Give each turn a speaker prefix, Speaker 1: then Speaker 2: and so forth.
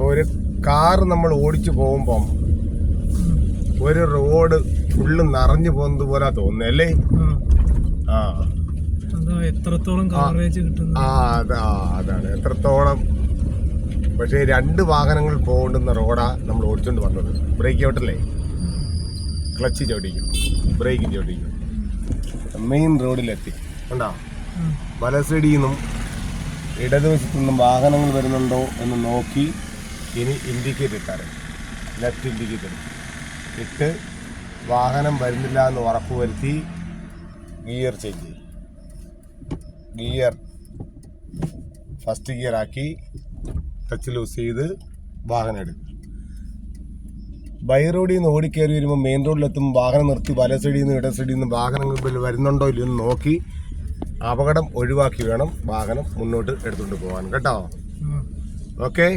Speaker 1: ഒരു കാർ നമ്മൾ ഓടിച്ചു പോകുമ്പം ഒരു റോഡ് ഫുള്ള് നിറഞ്ഞു പോകുന്നത് പോലെ തോന്നുന്നല്ലേ?
Speaker 2: എത്രത്തോളം കവറേജ് കിട്ടുന്നു.
Speaker 1: അതാണ് എത്രത്തോളം. പക്ഷേ 2 വാഹനങ്ങൾ പോകേണ്ടുന്ന റോഡാ നമ്മൾ ഓടിച്ചോണ്ട് വന്നത്. ബ്രേക്ക് ഔട്ടല്ലേ, ക്ലച്ച് ചവിട്ടിക്കും, ബ്രേക്കും ചവിട്ടിക്കും. മെയിൻ റോഡിലെത്തി കണ്ടാ. വല സൈഡിൽ നിന്നും ഇടതുവശത്തു നിന്നും വാഹനങ്ങൾ വരുന്നുണ്ടോ എന്ന് നോക്കി ഇനി ഇൻഡിക്കേറ്റർ ഇട്ടാറ്, ലെഫ്റ്റ് ഇൻഡിക്കേറ്റർ ഇട്ട് വാഹനം വരുന്നില്ല എന്ന് ഉറപ്പുവരുത്തി ഗിയർ ചേഞ്ച് ചെയ്യും. ഗിയർ ഫസ്റ്റ് ഗിയർ ആക്കി ടച്ച് ലൂസ് ചെയ്ത് വാഹനം എടുക്കും. ബൈ റോഡിൽ നിന്ന് ഓടിക്കയറി വരുമ്പോൾ മെയിൻ റോഡിലെത്തും വാഹനം നിർത്തി വല സൈഡിൽ നിന്ന് ഇട സൈഡിൽ നിന്ന് വാഹനങ്ങൾ വരുന്നുണ്ടോ ഇല്ലെന്ന് നോക്കി അപകടം ഒഴിവാക്കി വേണം വാഹനം മുന്നോട്ട് എടുത്തുകൊണ്ട് പോകാൻ കേട്ടോ. ഓക്കെ.